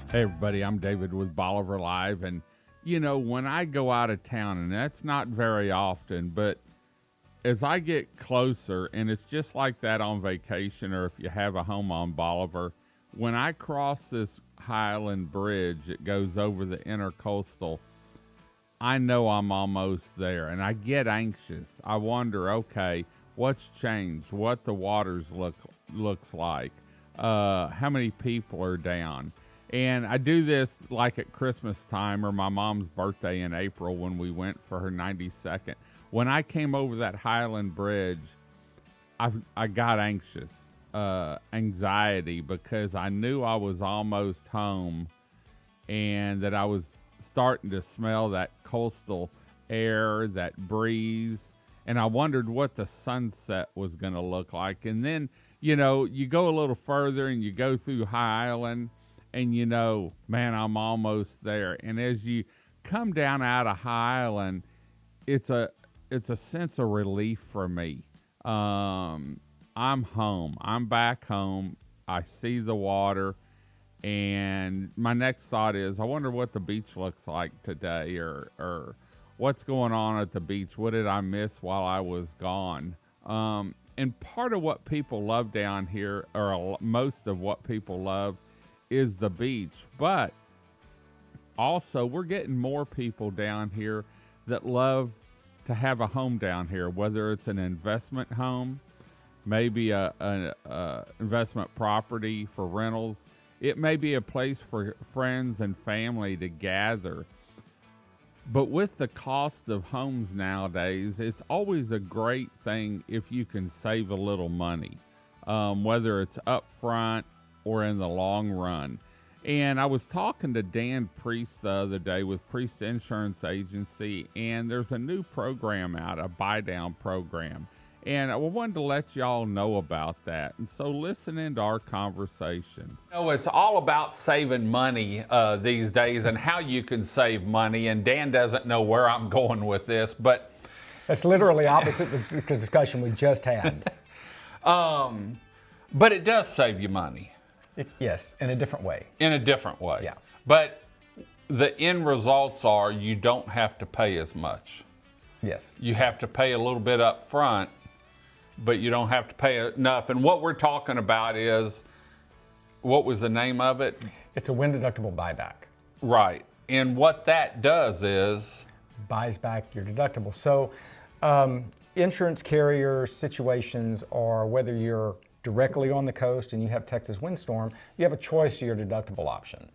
Hey everybody, I'm David with Bolivar Live, and when I go out of town, and that's not very often, but as I get closer, and it's just like that on vacation or if you have a home on Bolivar, when I cross this Highland Bridge that goes over the intercoastal, I know I'm almost there, and I get anxious. I wonder, okay, what's changed? What the waters looks like? How many people are down? And I do this like at Christmas time or my mom's birthday in April when we went for her 92nd. When I came over that Highland Bridge, I got anxious, anxiety, because I knew I was almost home and that I was starting to smell that coastal air, that breeze, and I wondered what the sunset was going to look like. And then, you go a little further and you go through High Island, and man, I'm almost there. And as you come down out of High Island, it's a sense of relief for me. I'm home. I'm back home. I see the water. And my next thought is, I wonder what the beach looks like today, or what's going on at the beach. What did I miss while I was gone? And part of what people love down here, or most of what people love, is the beach. But also, we're getting more people down here that love to have a home down here, whether it's an investment home, maybe a investment property for rentals. It may be a place for friends and family to gather. But with the cost of homes nowadays, it's always a great thing if you can save a little money, whether it's up front or in the long run. And I was talking to Dan Priest the other day with Priest Insurance Agency, and there's a new program out, a buy-down program. And I wanted to let y'all know about that. And so listen into our conversation. It's all about saving money these days and how you can save money. And Dan doesn't know where I'm going with this, but that's literally opposite the discussion we just had. But it does save you money. Yes, in a different way. In a different way. Yeah. But the end results are you don't have to pay as much. Yes. You have to pay a little bit up front, but you don't have to pay enough. And what we're talking about is, what was the name of it? It's a wind deductible buyback. Right. And what that does is buys back your deductible. So insurance carrier situations are whether you're directly on the coast and you have Texas windstorm, you have a choice of your deductible option.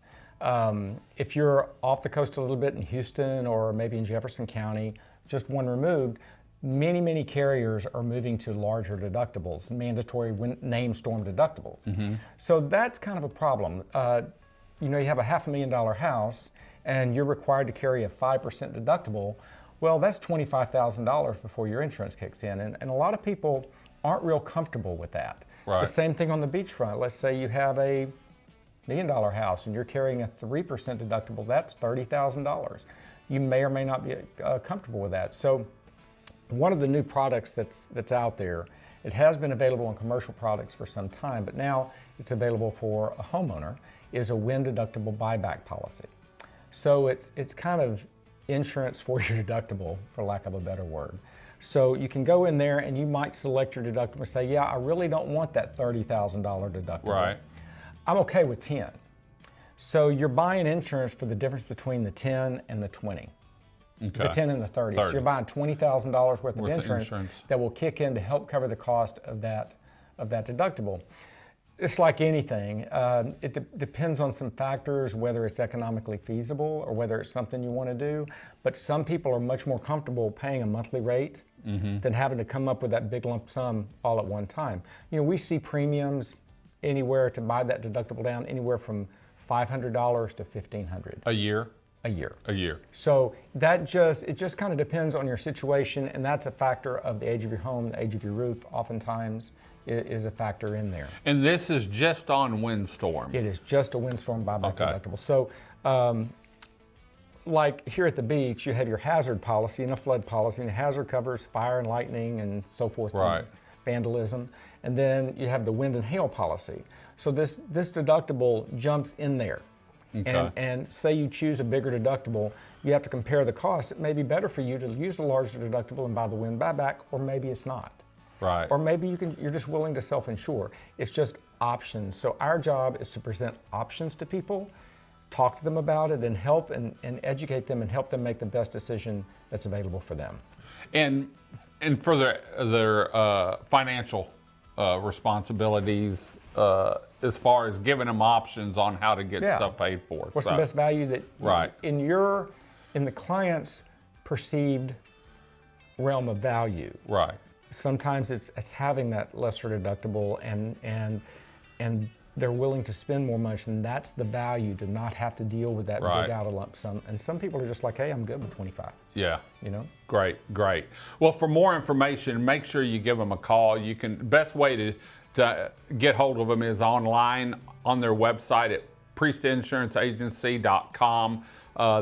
If you're off the coast a little bit in Houston or maybe in Jefferson County, just one removed, many carriers are moving to larger deductibles, mandatory named storm deductibles. Mm-hmm. So that's kind of a problem. You have a $500,000 house and you're required to carry a 5% deductible. Well, that's $25,000 before your insurance kicks in. And a lot of people aren't real comfortable with that. Right. The same thing on the beachfront. Let's say you have a $1 million house and you're carrying a 3% deductible, that's $30,000. You may or may not be comfortable with that. So one of the new products that's out there, it has been available in commercial products for some time, but now it's available for a homeowner, is a wind deductible buyback policy. So it's kind of insurance for your deductible, for lack of a better word. So you can go in there and you might select your deductible and say, yeah, I really don't want that $30,000 deductible. Right. I'm okay with 10. So you're buying insurance for the difference between the 10 and the 20. Okay. The 10 and the 30. So you're buying $20,000 worth of insurance that will kick in to help cover the cost of that deductible. It's like anything. It depends on some factors, whether it's economically feasible or whether it's something you want to do. But some people are much more comfortable paying a monthly rate than having to come up with that big lump sum all at one time. We see premiums anywhere to buy that deductible down, anywhere from $500 to $1,500. A year? A year. A year. So it just kind of depends on your situation, and that's a factor of the age of your home, the age of your roof, oftentimes is a factor in there. And this is just on windstorm? It is just a windstorm buyback deductible. So like here at the beach, you have your hazard policy and a flood policy, and the hazard covers fire and lightning and so forth, right, vandalism. And then you have the wind and hail policy. So this deductible jumps in there. Okay. And say you choose a bigger deductible, you have to compare the cost. It may be better for you to use a larger deductible and buy the wind buyback, or maybe it's not. Right. Or maybe you're just willing to self-insure. It's just options. So our job is to present options to people, talk to them about it, and help and educate them and help them make the best decision that's available for them. And for their financial responsibilities, as far as giving them options on how to get stuff paid for. What's the best value that Right. in the client's perceived realm of value? Right. Sometimes it's having that lesser deductible and they're willing to spend more money, and that's the value, to not have to deal with that Right. big out of lump sum. And some people are just like, hey, I'm good with 25. Yeah. You know? Great. Well, for more information, make sure you give them a call. Best way to get hold of them is online on their website at priestinsuranceragency.com.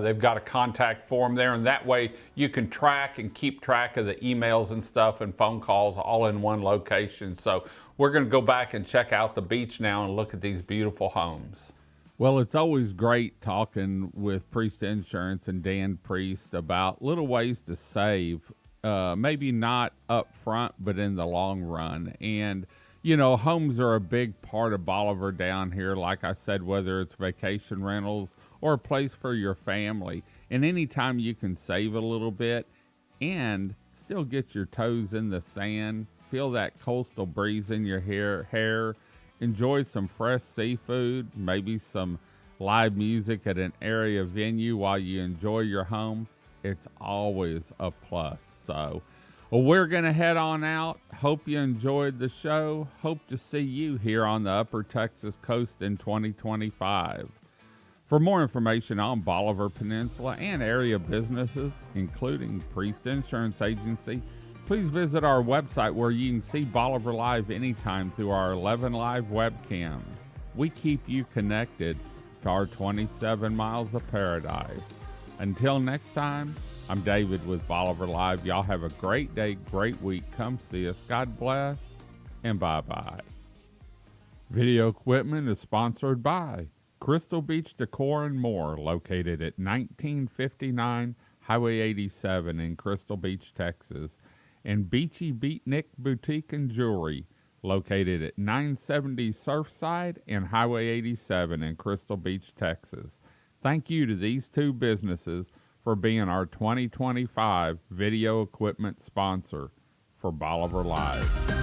They've got a contact form there, and that way you can track and keep track of the emails and stuff and phone calls all in one location. So we're going to go back and check out the beach now and look at these beautiful homes. Well, it's always great talking with Priest Insurance and Dan Priest about little ways to save, maybe not up front, but in the long run. And, you know, homes are a big part of Bolivar down here, like I said, whether it's vacation rentals or a place for your family. And anytime you can save a little bit and still get your toes in the sand, feel that coastal breeze in your hair, enjoy some fresh seafood, maybe some live music at an area venue while you enjoy your home, it's always a plus. So, well, we're going to head on out. Hope you enjoyed the show. Hope to see you here on the Upper Texas coast in 2025. For more information on Bolivar Peninsula and area businesses, including Priest Insurance Agency, please visit our website where you can see Bolivar Live anytime through our 11 live webcams. We keep you connected to our 27 miles of paradise. Until next time, I'm David with Bolivar Live. Y'all have a great day, great week. Come see us. God bless, and bye-bye. Video equipment is sponsored by Crystal Beach Decor and More, located at 1959 Highway 87 in Crystal Beach, Texas, and Beachy Beatnik Boutique and Jewelry, located at 970 Surfside and Highway 87 in Crystal Beach, Texas. Thank you to these two businesses for being our 2025 video equipment sponsor for Bolivar Live.